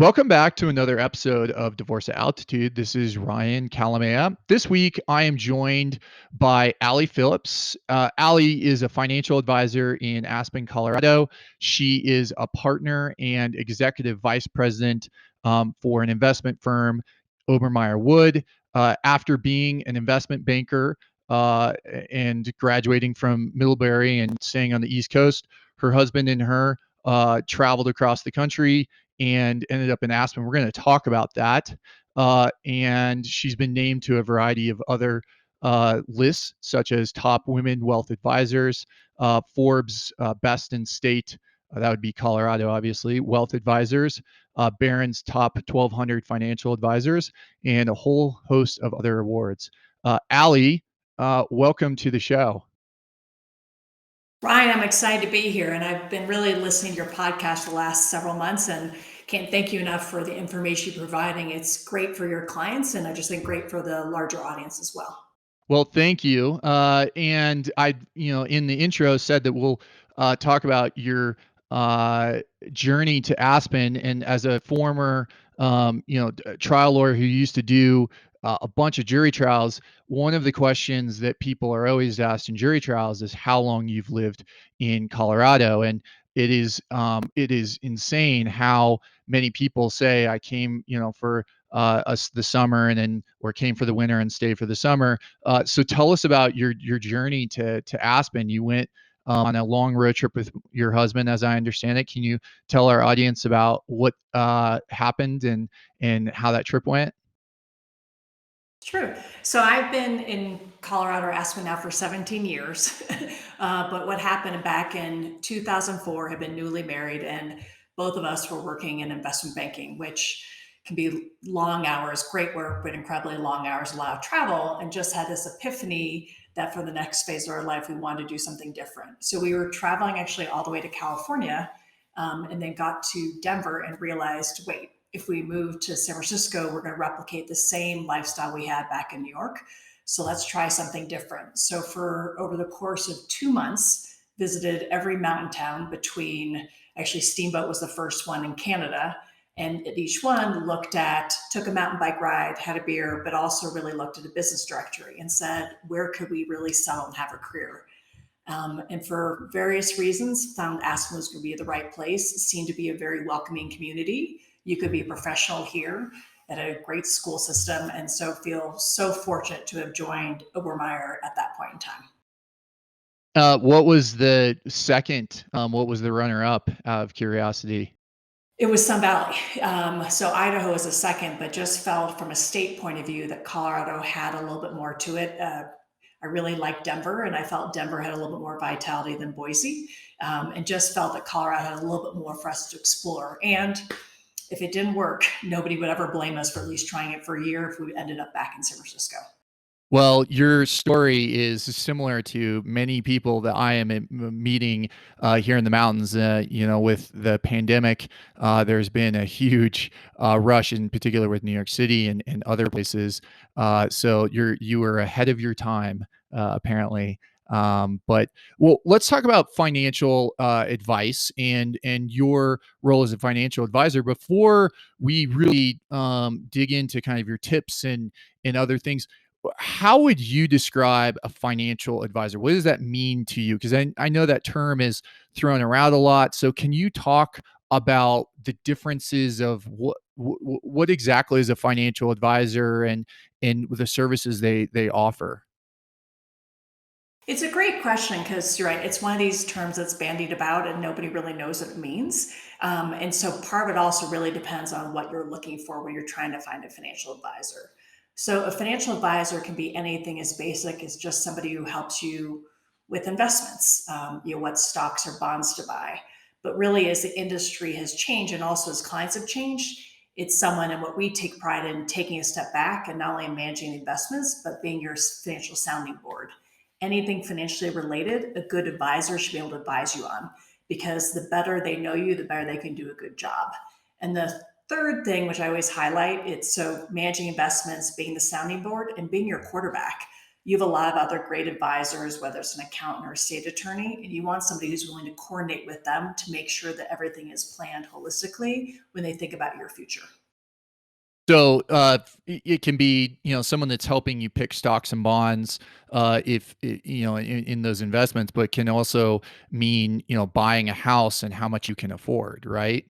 Welcome back to another episode of Divorce at Altitude. This is Ryan Kalamaya. This week, I am joined by Allie Phillips. Allie is a financial advisor in Aspen, Colorado. She is a partner and executive vice president for an investment firm, Obermeyer Wood. After being an investment banker and graduating from Middlebury and staying on the East Coast, her husband and her traveled across the country and ended up in Aspen. We're going to talk about that. And she's been named to a variety of other lists, such as Top Women Wealth Advisors, Forbes Best in State, that would be Colorado, obviously, Wealth Advisors, Barron's Top 1,200 Financial Advisors, and a whole host of other awards. Allie, welcome to the show. Ryan, I'm excited to be here, and I've been really listening to your podcast the last several months and can't thank you enough for the information you're providing. It's great for your clients, and I just think great for the larger audience as well. Well, thank you. And I, in the intro said that we'll talk about your journey to Aspen. And as a former, trial lawyer who used to do a bunch of jury trials, one of the questions that people are always asked in jury trials is how long you've lived in Colorado. And it is insane how many people say I came, for us the summer and then or came for the winter and stayed for the summer. So tell us about your journey to Aspen. You went on a long road trip with your husband, as I understand it. Can you tell our audience about what happened and how that trip went? True. So I've been in Colorado or Aspen now for 17 years. But what happened back in 2004, had been newly married, and both of us were working in investment banking, which can be long hours, great work, but incredibly long hours, a lot of travel, and just had this epiphany that for the next phase of our life, we wanted to do something different. So we were traveling actually all the way to California, and then got to Denver and realized, wait, if we move to San Francisco, we're going to replicate the same lifestyle we had back in New York. So let's try something different. So for over the course of 2 months, visited every mountain town between, actually Steamboat was the first one in Canada. And at each one took a mountain bike ride, had a beer, but also really looked at a business directory and said, where could we really settle and have a career? And for various reasons, found Aspen was going to be the right place. It seemed to be a very welcoming community. You could be a professional here at a great school system, and so feel so fortunate to have joined Obermeyer at that point in time. What was the second? What was the runner-up? Out of curiosity. It was Sun Valley. So Idaho was a second, but just felt from a state point of view that Colorado had a little bit more to it. I really liked Denver, and I felt Denver had a little bit more vitality than Boise, and just felt that Colorado had a little bit more for us to explore. And if it didn't work, nobody would ever blame us for at least trying it for a year if we ended up back in San Francisco. Well, your story is similar to many people that I am meeting here in the mountains. With the pandemic, there's been a huge rush, in particular with New York City and other places. So you were ahead of your time, apparently. But well, let's talk about financial advice and your role as a financial advisor before we really dig into kind of your tips and other things. How would you describe a financial advisor? What does that mean to you? Because I know that term is thrown around a lot. So can you talk about the differences of what exactly is a financial advisor and the services they offer? It's a great question because you're right. It's one of these terms that's bandied about and nobody really knows what it means. And so part of it also really depends on what you're looking for when you're trying to find a financial advisor. So a financial advisor can be anything as basic as just somebody who helps you with investments, what stocks or bonds to buy. But really, as the industry has changed and also as clients have changed, it's someone, and what we take pride in, taking a step back and not only managing investments, but being your financial sounding board. Anything financially related, a good advisor should be able to advise you on, because the better they know you, the better they can do a good job. And the third thing, which I always highlight, it's so managing investments, being the sounding board, and being your quarterback. You have a lot of other great advisors, whether it's an accountant or a state attorney, and you want somebody who's willing to coordinate with them to make sure that everything is planned holistically when they think about your future. So it can be, someone that's helping you pick stocks and bonds, if in those investments, but can also mean, buying a house and how much you can afford, right?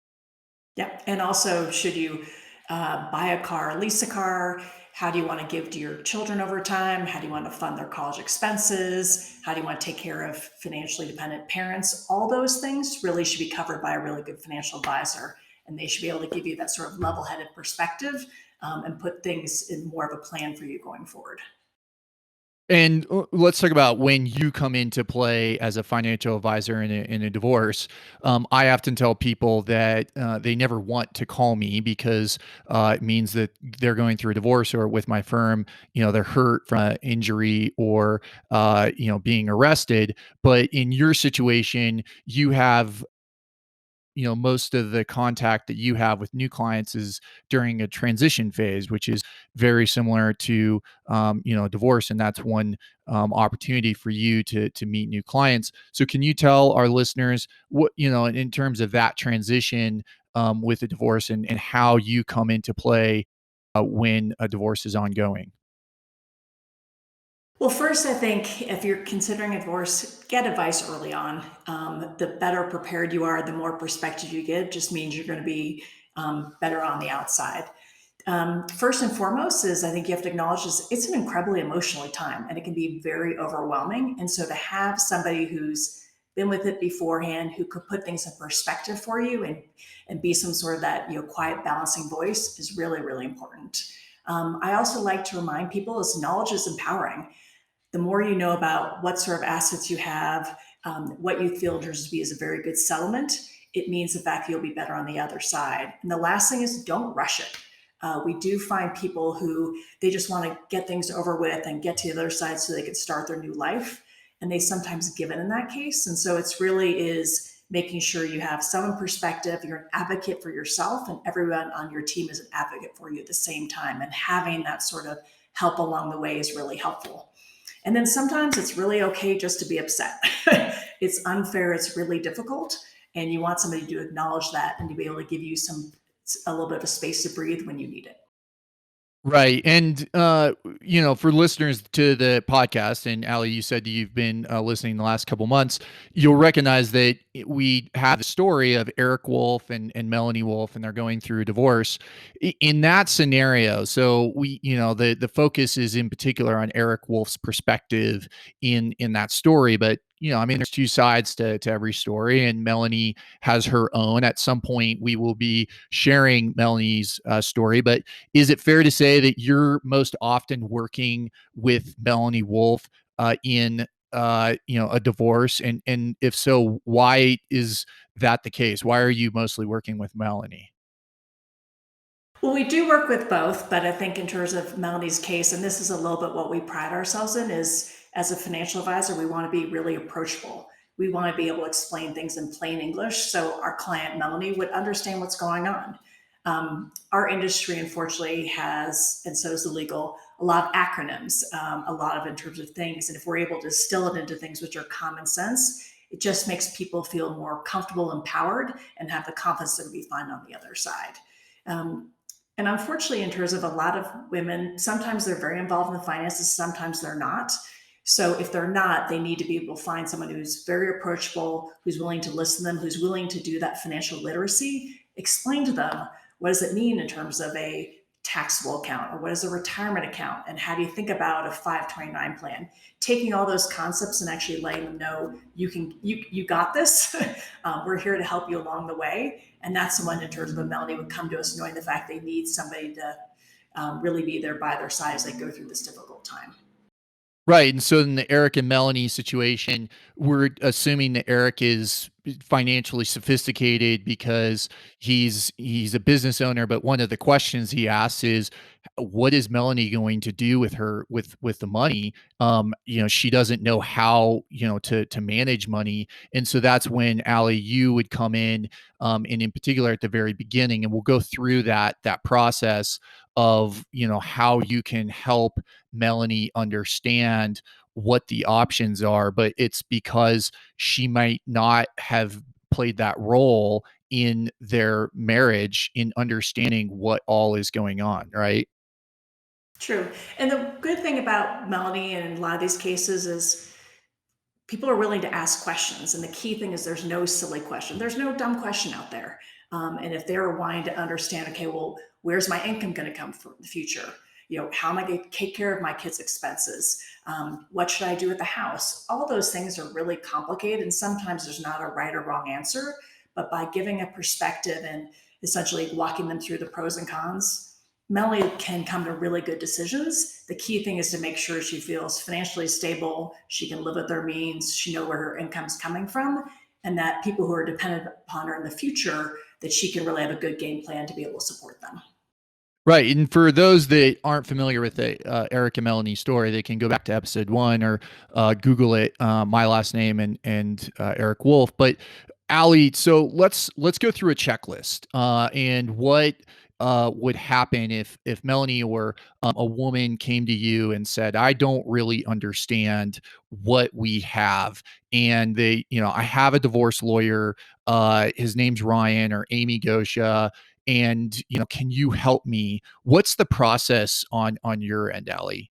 Yeah. And also, should you buy a car, lease a car? How do you want to give to your children over time? How do you want to fund their college expenses? How do you want to take care of financially dependent parents? All those things really should be covered by a really good financial advisor. And they should be able to give you that sort of level headed perspective, and put things in more of a plan for you going forward. And let's talk about when you come into play as a financial advisor in a divorce. I often tell people that they never want to call me because it means that they're going through a divorce, or with my firm, they're hurt from an injury, or being arrested. But in your situation, you have, most of the contact that you have with new clients is during a transition phase, which is very similar to, divorce, and that's one opportunity for you to meet new clients. So, can you tell our listeners what, in terms of that transition, with a divorce, and how you come into play when a divorce is ongoing? Well, first, I think if you're considering a divorce, get advice early on. The better prepared you are, the more perspective you get, just means you're going to be better on the outside. First and foremost is I think you have to acknowledge is it's an incredibly emotional time and it can be very overwhelming. And so to have somebody who's been with it beforehand, who could put things in perspective for you and be some sort of that quiet balancing voice is really really important. I also like to remind people is knowledge is empowering. The more you know about what sort of assets you have, what you feel to be is a very good settlement, it means the fact you'll be better on the other side. And the last thing is don't rush it. We do find people who they just want to get things over with and get to the other side so they can start their new life. And they sometimes give in that case. And so it's really is making sure you have some perspective, you're an advocate for yourself, and everyone on your team is an advocate for you at the same time. And having that sort of help along the way is really helpful. And then sometimes it's really okay just to be upset. It's unfair, it's really difficult. And you want somebody to acknowledge that and to be able to give you a little bit of a space to breathe when you need it. Right. And, for listeners to the podcast, and Ali, you said you've been listening the last couple months, you'll recognize that we have the story of Eric Wolf and Melanie Wolf, and they're going through a divorce. In that scenario, so the focus is in particular on Eric Wolf's perspective in that story. But, I mean, there's two sides to every story, and Melanie has her own. At some point, we will be sharing Melanie's story. But is it fair to say that you're most often working with Melanie Wolf in a divorce? And if so, why is that the case? Why are you mostly working with Melanie? Well, we do work with both, but I think in terms of Melanie's case, and this is a little bit what we pride ourselves in, is as a financial advisor, we want to be really approachable. We want to be able to explain things in plain English so our client Melanie would understand what's going on. Our industry, unfortunately, has, and so is the legal, a lot of acronyms, a lot of in terms of things. And if we're able to distill it into things which are common sense, it just makes people feel more comfortable, empowered, and have the confidence that we find on the other side. Um, and unfortunately, in terms of a lot of women, sometimes they're very involved in the finances, sometimes they're not. So if they're not, they need to be able to find someone who's very approachable, who's willing to listen to them, who's willing to do that financial literacy, explain to them what does it mean in terms of a taxable account or what is a retirement account and how do you think about a 529 plan, taking all those concepts and actually letting them know you got this. We're here to help you along the way, and that's someone in terms of a Melanie would come to us knowing the fact they need somebody to really be there by their side as they go through this difficult time. Right, and so in the Eric and Melanie situation, we're assuming that Eric is financially sophisticated because he's a business owner, but one of the questions he asks is, what is Melanie going to do with her with the money? She doesn't know how, to manage money. And so that's when Ali, you would come in, and in particular at the very beginning, and we'll go through that process of, how you can help Melanie understand what the options are, but it's because she might not have played that role in their marriage in understanding what all is going on, right? True. And the good thing about Melanie and a lot of these cases is people are willing to ask questions. And the key thing is there's no silly question. There's no dumb question out there. And if they're wanting to understand, okay, well, where's my income going to come from in the future? How am I going to take care of my kids' expenses? What should I do with the house? All those things are really complicated. And sometimes there's not a right or wrong answer. But by giving a perspective and essentially walking them through the pros and cons, Melanie can come to really good decisions. The key thing is to make sure she feels financially stable, she can live with her means, she knows where her income's coming from, and that people who are dependent upon her in the future, that she can really have a good game plan to be able to support them. Right. And for those that aren't familiar with the Eric and Melanie story, they can go back to episode 1 or Google it, my last name and Eric Wolf. But Ali, so let's go through a checklist and what would happen if Melanie or a woman came to you and said, "I don't really understand what we have," and I have a divorce lawyer. His name's Ryan or Amy Goscha, and can you help me? What's the process on your end, Ali?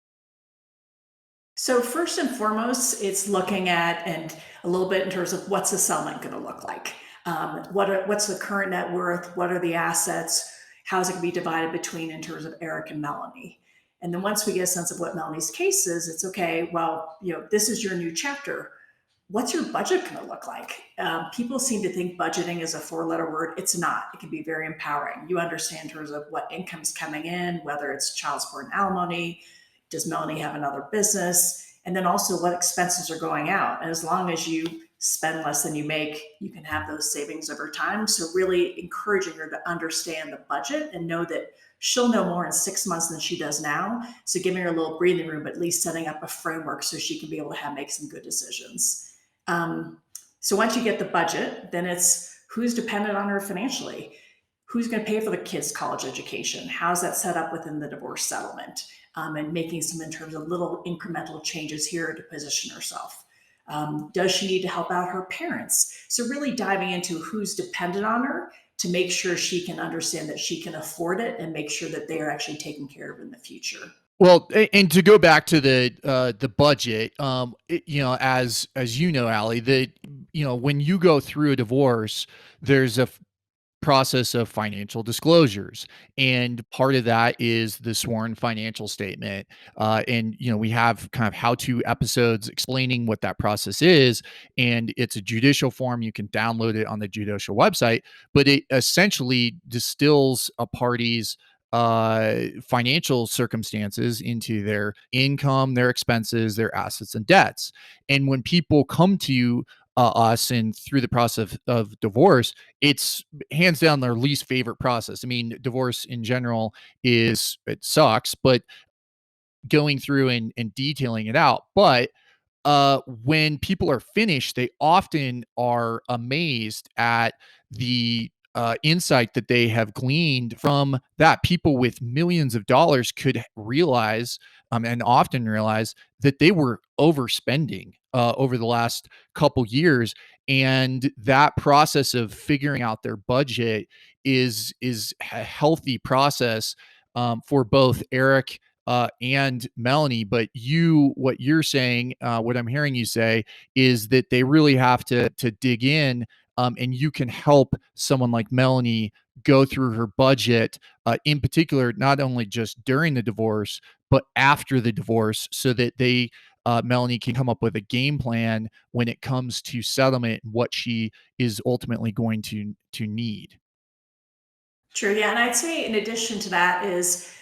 So first and foremost, it's looking at and a little bit in terms of what's the settlement going to look like. What's the current net worth? What are the assets? How's it going to be divided between in terms of Eric and Melanie? And then once we get a sense of what Melanie's case is, it's okay. Well, this is your new chapter. What's your budget going to look like? People seem to think budgeting is a four-letter word. It's not. It can be very empowering. You understand in terms of what income's coming in, whether it's child support and alimony. Does Melanie have another business? And then also what expenses are going out. And as long as you spend less than you make, you can have those savings over time. So really encouraging her to understand the budget and know that she'll know more in 6 months than she does now. So giving her a little breathing room, but at least setting up a framework so she can be able to make some good decisions. So once you get the budget, then it's who's dependent on her financially. Who's going to pay for the kids' college education? How's that set up within the divorce settlement? And making some in terms of little incremental changes here to position herself. Does she need to help out her parents? So really diving into who's dependent on her to make sure she can understand that she can afford it and make sure that they are actually taken care of in the future. Well, and to go back to the budget, as you know, Ali, that when you go through a divorce, there's a process of financial disclosures, and part of that is the sworn financial statement. And we have kind of how-to episodes explaining what that process is, and it's a judicial form. You can download it on the judicial website, but it essentially distills a party's financial circumstances into their income, their expenses, their assets and debts. And when people come to us and through the process of divorce, it's hands down their least favorite process. I mean, divorce in general it sucks, but going through and detailing it out. But when people are finished, they often are amazed at the insight that they have gleaned from that. People with millions of dollars could realize, and often realize, that they were overspending over the last couple years, and that process of figuring out their budget is a healthy process for both Eric and Melanie. But what you're saying, what I'm hearing you say, is that they really have to dig in, and you can help someone like Melanie go through her budget, in particular, not only just during the divorce, but after the divorce, so that Melanie can come up with a game plan when it comes to settlement, what she is ultimately going to need. True. Yeah. And I'd say in addition to that is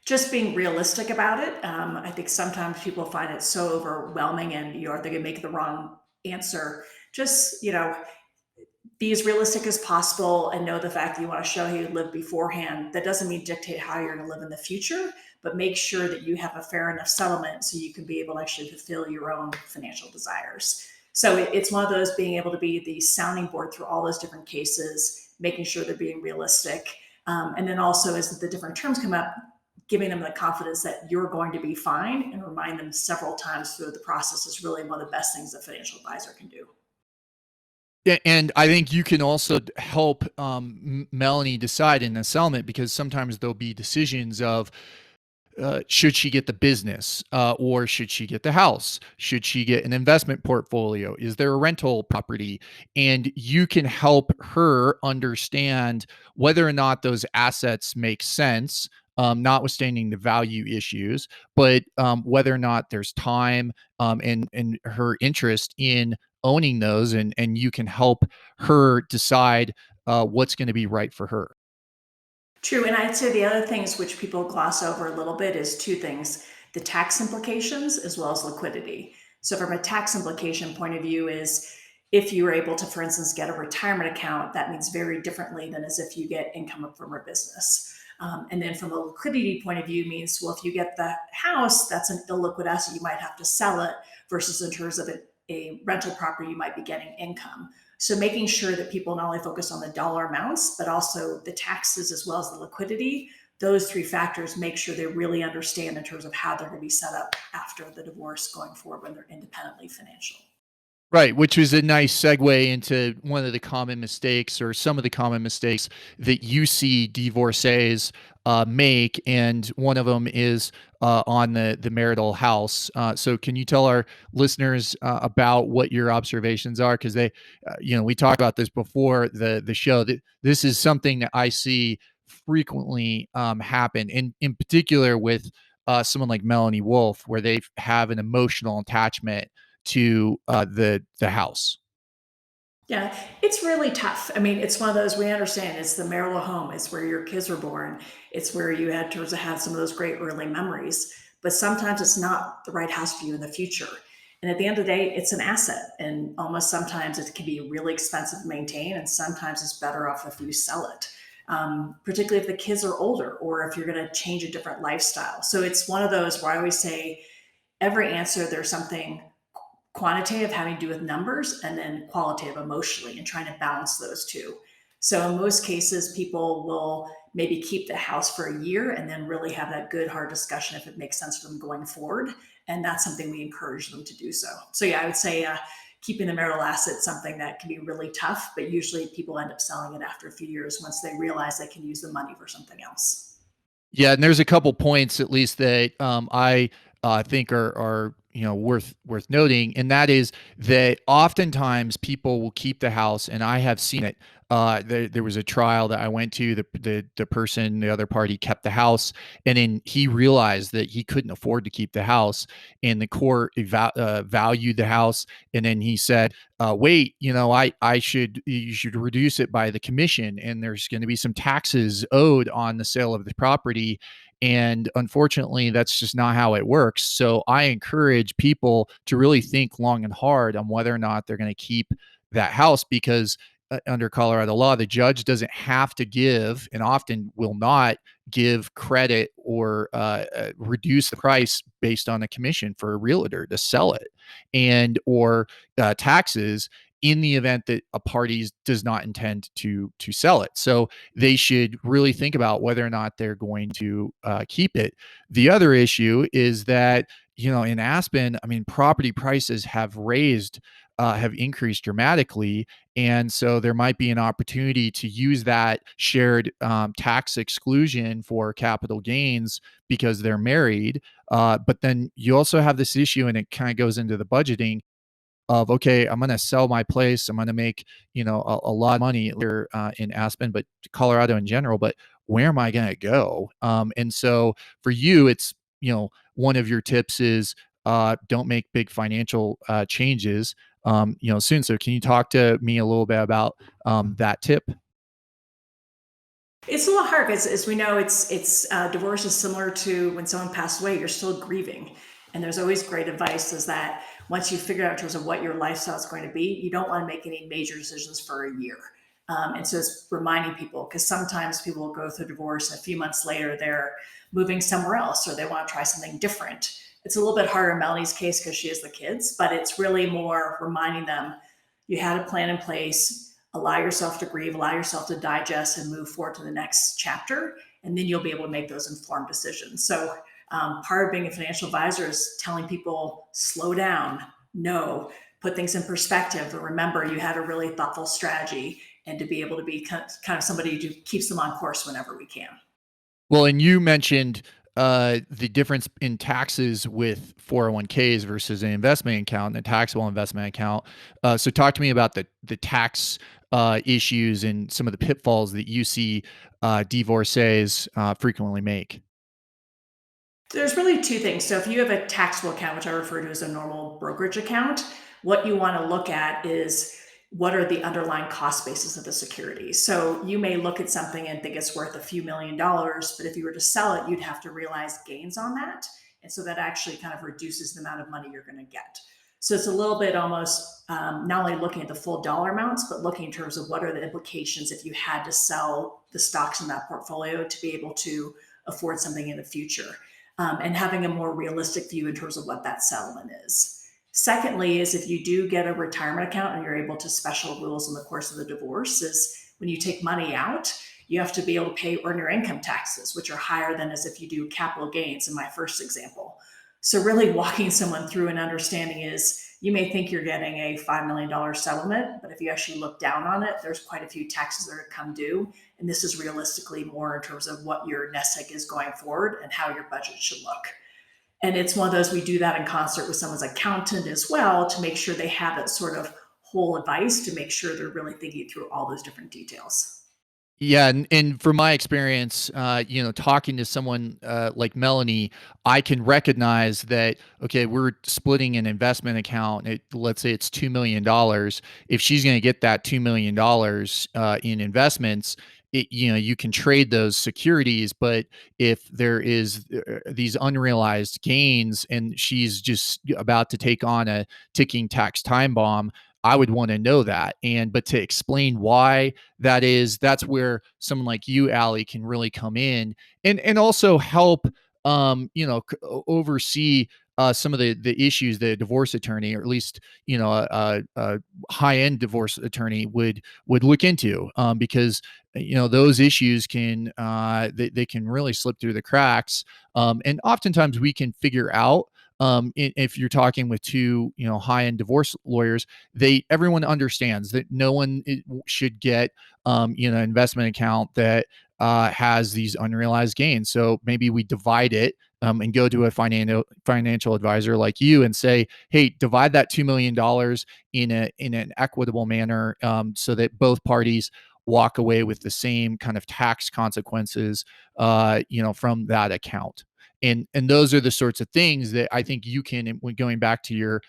just being realistic about it. I think sometimes people find it so overwhelming and they're going to make the wrong answer. Just, be as realistic as possible and know the fact that you want to show how you live beforehand. That doesn't mean dictate how you're going to live in the future, but make sure that you have a fair enough settlement so you can be able to actually fulfill your own financial desires. So it's one of those being able to be the sounding board through all those different cases, making sure they're being realistic. And then also as the different terms come up, giving them the confidence that you're going to be fine and remind them several times through the process is really one of the best things a financial advisor can do. And I think you can also help Melanie decide in the settlement, because sometimes there'll be decisions of, should she get the business, or should she get the house? Should she get an investment portfolio? Is there a rental property? And you can help her understand whether or not those assets make sense, notwithstanding the value issues, but whether or not there's time, and her interest in owning those, and you can help her decide what's going to be right for her. True. And I'd say the other things which people gloss over a little bit is two things: the tax implications as well as liquidity. So, from a tax implication point of view, is if you were able to, for instance, get a retirement account, that means very differently than as if you get income from a business. And then from a liquidity point of view means, well, if you get the house, that's an illiquid asset, you might have to sell it, versus in terms of a rental property, you might be getting income. So making sure that people not only focus on the dollar amounts, but also the taxes as well as the liquidity, those three factors make sure they really understand in terms of how they're going to be set up after the divorce going forward when they're independently financial. Right, which is a nice segue into one of the common mistakes, or some of the common mistakes that you see divorcees make, and one of them is on the marital house. So, can you tell our listeners about what your observations are? Because we talked about this before the show. That this is something that I see frequently happen, in particular with someone like Melanie Wolf, where they have an emotional attachment to the house. Yeah, it's really tough. I mean, it's one of those, we understand it's the marital home, it's where your kids were born, it's where you had to have some of those great early memories. But sometimes it's not the right house for you in the future. And at the end of the day, it's an asset. And almost sometimes it can be really expensive to maintain, and sometimes it's better off if you sell it. Particularly if the kids are older or if you're going to change a different lifestyle. So it's one of those where I always say, every answer, there's something quantitative having to do with numbers, and then qualitative emotionally, and trying to balance those two. So in most cases, people will maybe keep the house for a year and then really have that good hard discussion if it makes sense for them going forward. And that's something we encourage them to do so. So yeah, I would say keeping the marital asset something that can be really tough, but usually people end up selling it after a few years once they realize they can use the money for something else. Yeah, and there's a couple points at least that I think are worth noting, and that is that oftentimes people will keep the house, and I have seen it. There was a trial that I went to. The person, the other party, kept the house, and then he realized that he couldn't afford to keep the house, and the court valued the house, and then he said, "Wait, I should you should reduce it by the commission, and there's going to be some taxes owed on the sale of the property." And unfortunately, that's just not how it works. So I encourage people to really think long and hard on whether or not they're going to keep that house, because under Colorado law, the judge doesn't have to give, and often will not give, credit or reduce the price based on a commission for a realtor to sell it, and or taxes in the event that a party does not intend to sell it. So they should really think about whether or not they're going to keep it. The other issue is that, in Aspen, I mean, property prices have increased dramatically, and so there might be an opportunity to use that shared tax exclusion for capital gains because they're married. But then you also have this issue, and it kind of goes into the budgeting of, okay, I'm going to sell my place. I'm going to make, a lot of money here in Aspen, but Colorado in general, but where am I going to go? And so for you, it's, one of your tips is don't make big financial changes, soon. So can you talk to me a little bit about that tip? It's a little hard because, as we know, it's divorce is similar to when someone passed away. You're still grieving, and there's always great advice: is that once you figure out in terms of what your lifestyle is going to be, you don't want to make any major decisions for a year. And so it's reminding people, because sometimes people will go through divorce and a few months later they're moving somewhere else or they want to try something different. It's a little bit harder in Melanie's case because she has the kids, but it's really more reminding them you had a plan in place. Allow yourself to grieve, allow yourself to digest and move forward to the next chapter. and then you'll be able to make those informed decisions. So part of being a financial advisor is telling people, slow down, no, put things in perspective, and remember you had a really thoughtful strategy, and to be able to be kind of somebody who keeps them on course whenever we can. Well, and you mentioned the difference in taxes with 401ks versus an investment account and a taxable investment account. So, talk to me about the tax issues and some of the pitfalls that you see divorcees frequently make. There's really two things. So if you have a taxable account, which I refer to as a normal brokerage account, what you want to look at is what are the underlying cost basis of the security. So you may look at something and think it's worth a few $1,000,000, but if you were to sell it, you'd have to realize gains on that. And so that actually kind of reduces the amount of money you're going to get. So it's a little bit almost not only looking at the full dollar amounts, but looking in terms of what are the implications if you had to sell the stocks in that portfolio to be able to afford something in the future, and having a more realistic view in terms of what that settlement is. Secondly, is if you do get a retirement account and you're able to special rules in the course of the divorce, is when you take money out, you have to be able to pay earner income taxes, which are higher than as if you do capital gains in my first example. So really walking someone through an understanding is you may think you're getting a $5 million settlement, but if you actually look down on it, there's quite a few taxes that are come due. And this is realistically more in terms of what your nest egg is going forward and how your budget should look. And it's one of those, we do that in concert with someone's accountant as well to make sure they have that sort of whole advice to make sure they're really thinking through all those different details. Yeah, and from my experience, talking to someone like Melanie, I can recognize that okay, we're splitting an investment account. Let's say it's $2 million. If she's going to get that $2 million in investments, you can trade those securities. But if there is these unrealized gains, and she's just about to take on a ticking tax time bomb, I would want to know that. But to explain why that's where someone like you, Allie, can really come in and also help oversee some of the issues that a divorce attorney, or at least a high end divorce attorney would look into, because those issues they can really slip through the cracks, and oftentimes we can figure out, if you're talking with two high end divorce lawyers, everyone understands that no one should get investment account that has these unrealized gains. So maybe we divide it, and go to a financial advisor like you and say, hey, divide that $2 million in an equitable manner, so that both parties walk away with the same kind of tax consequences from that account. And those are the sorts of things that I think you can, when going back to your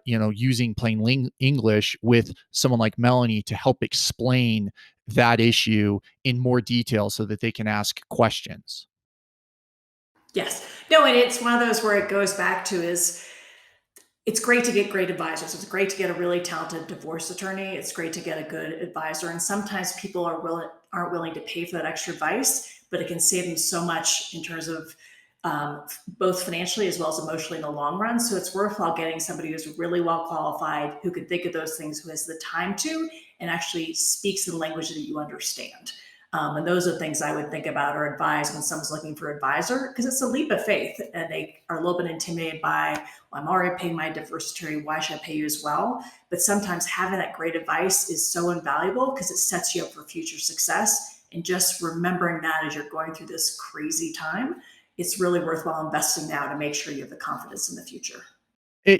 using plain English with someone like Melanie to help explain that issue in more detail so that they can ask questions. Yes. No, and it's one of those where it goes back to is it's great to get great advisors. It's great to get a really talented divorce attorney. It's great to get a good advisor. And sometimes people aren't willing to pay for that extra advice, but it can save them so much in terms of both financially as well as emotionally in the long run. So it's worthwhile getting somebody who's really well qualified, who can think of those things, who has the time to, and actually speaks the language that you understand. And those are things I would think about or advise when someone's looking for an advisor, because it's a leap of faith and they are a little bit intimidated by, well, I'm already paying my divorce attorney. Why should I pay you as well? But sometimes having that great advice is so invaluable because it sets you up for future success. And just remembering that as you're going through this crazy time, it's really worthwhile investing now to make sure you have the confidence in the future.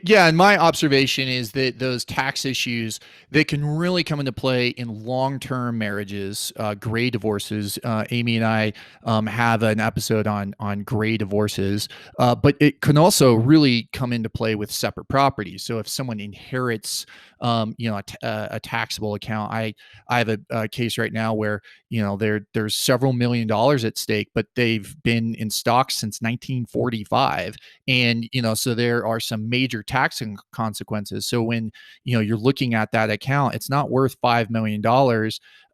Yeah, and my observation is that those tax issues, they can really come into play in long-term marriages, gray divorces. Amy and I have an episode on gray divorces, but it can also really come into play with separate properties. So if someone inherits, a taxable account, I have a case right now where there's several $1 million at stake, but they've been in stocks since 1945, and so there are some major tax consequences. So when you're looking at that account, it's not worth $5 million.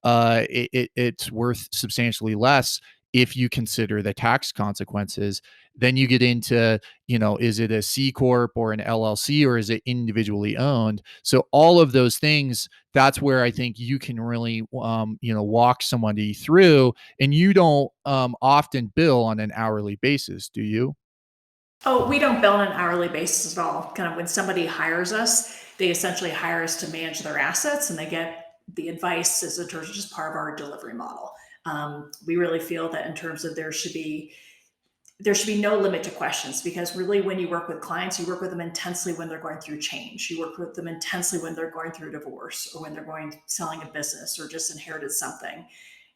It's worth substantially less if you consider the tax consequences. Then you get into, is it a C corp or an LLC, or is it individually owned? So all of those things, that's where I think you can really, walk somebody through. And you don't often bill on an hourly basis, do you? Oh, we don't bill on an hourly basis at all. Kind of when somebody hires us, they essentially hire us to manage their assets, and they get the advice as in terms of just part of our delivery model. We really feel that in terms of there should be no limit to questions, because really when you work with clients, you work with them intensely when they're going through change. You work with them intensely when they're going through a divorce, or when they're going selling a business, or just inherited something.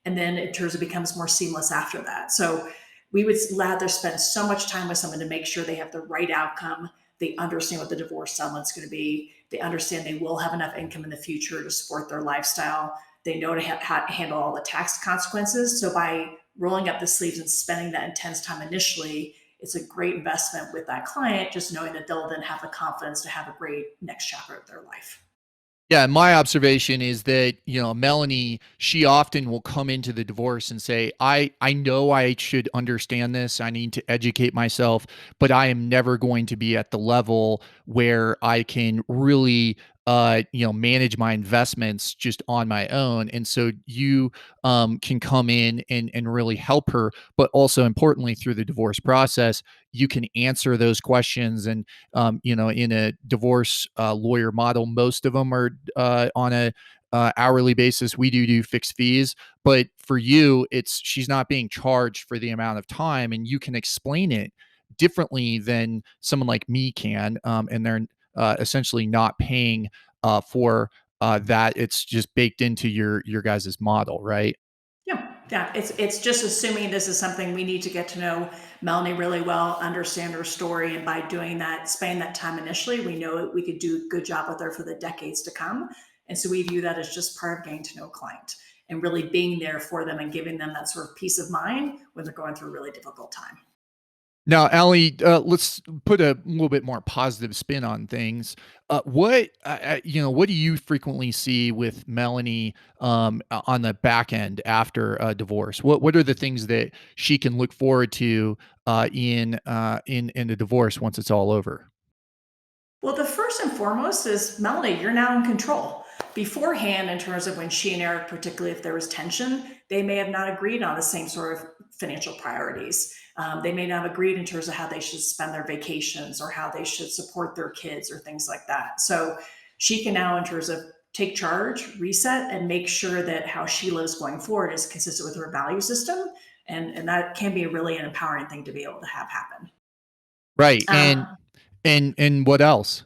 And then in terms of becomes more seamless after that. So we would rather spend so much time with someone to make sure they have the right outcome. They understand what the divorce settlement's going to be. They understand they will have enough income in the future to support their lifestyle. They know how to handle all the tax consequences. So by rolling up the sleeves and spending that intense time initially, it's a great investment with that client, just knowing that they'll then have the confidence to have a great next chapter of their life. Yeah, my observation is that, Melanie, she often will come into the divorce and say, I know I should understand this. I need to educate myself, but I am never going to be at the level where I can really manage my investments just on my own. And so you can come in and really help her, but also importantly through the divorce process, you can answer those questions. And in a divorce lawyer model, most of them are on a hourly basis. We do fixed fees, but for you, it's she's not being charged for the amount of time, and you can explain it differently than someone like me can, and they're essentially not paying for that. It's just baked into your guys's model, right? Yeah, yeah. It's just assuming this is something we need to get to know Melanie really well, understand her story, and by doing that, spending that time initially, we know we could do a good job with her for the decades to come. And so we view that as just part of getting to know a client and really being there for them and giving them that sort of peace of mind when they're going through a really difficult time. Now, Allie, let's put a little bit more positive spin on things. What do you frequently see with Melanie on the back end after a divorce? What are the things that she can look forward to in the divorce once it's all over? Well, the first and foremost is Melanie, you're now in control. Beforehand, in terms of when she and Eric, particularly if there was tension, they may have not agreed on the same sort of financial priorities. They may not have agreed in terms of how they should spend their vacations or how they should support their kids or things like that. So she can now, in terms of take charge, reset, and make sure that how she lives going forward is consistent with her value system. And that can be really an empowering thing to be able to have happen. Right, and Um, and what else?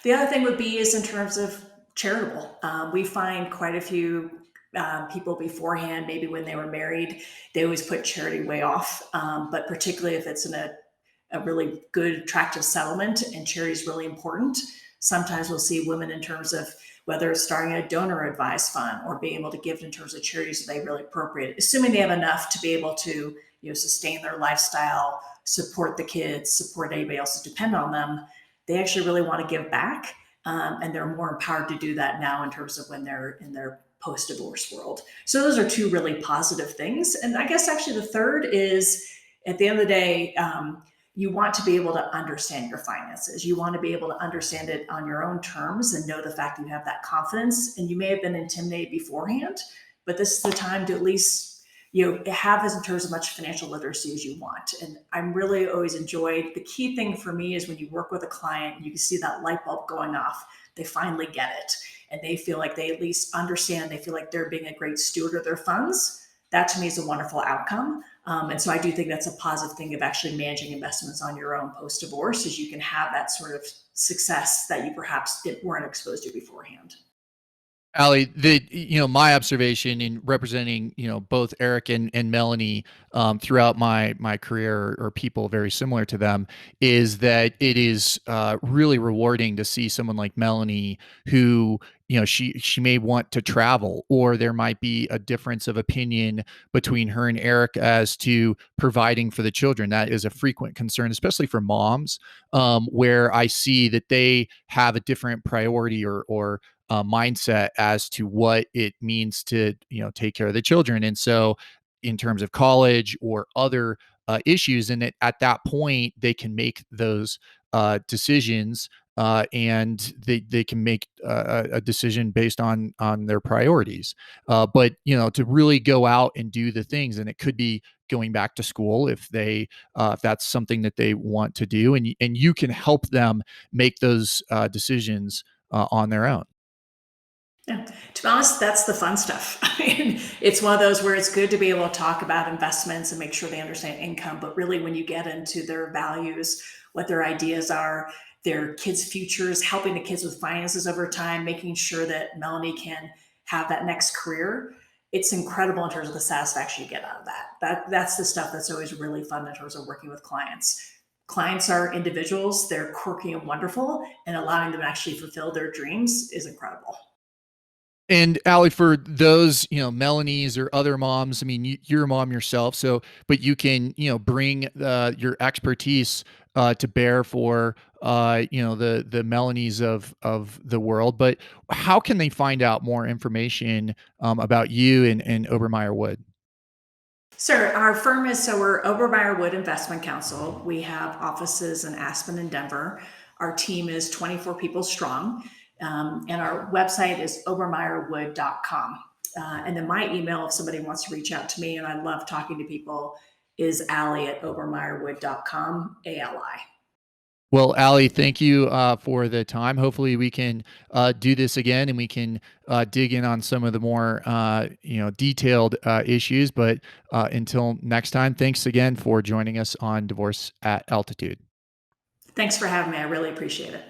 The other thing would be is in terms of charitable. We find quite a few people beforehand, maybe when they were married, they always put charity way off. But particularly if it's in a really good, attractive settlement and charity is really important, sometimes we'll see women in terms of whether it's starting a donor advised fund or being able to give in terms of charities that they really appropriate, assuming they have enough to be able to sustain their lifestyle, support the kids, support anybody else that depend on them. They actually really want to give back, and they're more empowered to do that now in terms of when they're in their post-divorce world. So those are two really positive things. And I guess actually the third is at the end of the day, you want to be able to understand your finances. You want to be able to understand it on your own terms and know the fact that you have that confidence. And you may have been intimidated beforehand, but this is the time to at least have as in terms of much financial literacy as you want. And I'm really always enjoyed the key thing for me is when you work with a client and you can see that light bulb going off, they finally get it and they feel like they at least understand, they feel like they're being a great steward of their funds. That to me is a wonderful outcome. And so I do think that's a positive thing of actually managing investments on your own post divorce, is you can have that sort of success that you perhaps weren't exposed to beforehand. Allie, my observation in representing, both Eric and Melanie throughout my career, or people very similar to them, is that it is really rewarding to see someone like Melanie who, she may want to travel, or there might be a difference of opinion between her and Eric as to providing for the children. That is a frequent concern, especially for moms, where I see that they have a different priority or mindset as to what it means to take care of the children. And so in terms of college or other issues. And at that point, they can make those decisions, and they can make a decision based on their priorities. But to really go out and do the things, and it could be going back to school if that's something that they want to do, and you can help them make those decisions on their own. Yeah. To be honest, that's the fun stuff. I mean, it's one of those where it's good to be able to talk about investments and make sure they understand income. But really, when you get into their values, what their ideas are, their kids' futures, helping the kids with finances over time, making sure that Melanie can have that next career, it's incredible in terms of the satisfaction you get out of that. That's the stuff that's always really fun in terms of working with clients. Clients are individuals, they're quirky and wonderful, and allowing them to actually fulfill their dreams is incredible. And Allie, for those, Melanies or other moms, I mean, you're a mom yourself, so but you can, bring your expertise to bear for the Melanies of the world. But how can they find out more information about you and Obermeyer Wood? Sir, our firm is so we're Obermeyer Wood Investment Counsel. We have offices in Aspen and Denver. Our team is 24 people strong, and our website is obermeyerwood.com. And then my email, if somebody wants to reach out to me, and I love talking to people, is Allie@obermeyerwood.com, ALI. Well, Allie, thank you for the time. Hopefully, we can do this again, and we can dig in on some of the more detailed issues. But until next time, thanks again for joining us on Divorce at Altitude. Thanks for having me. I really appreciate it.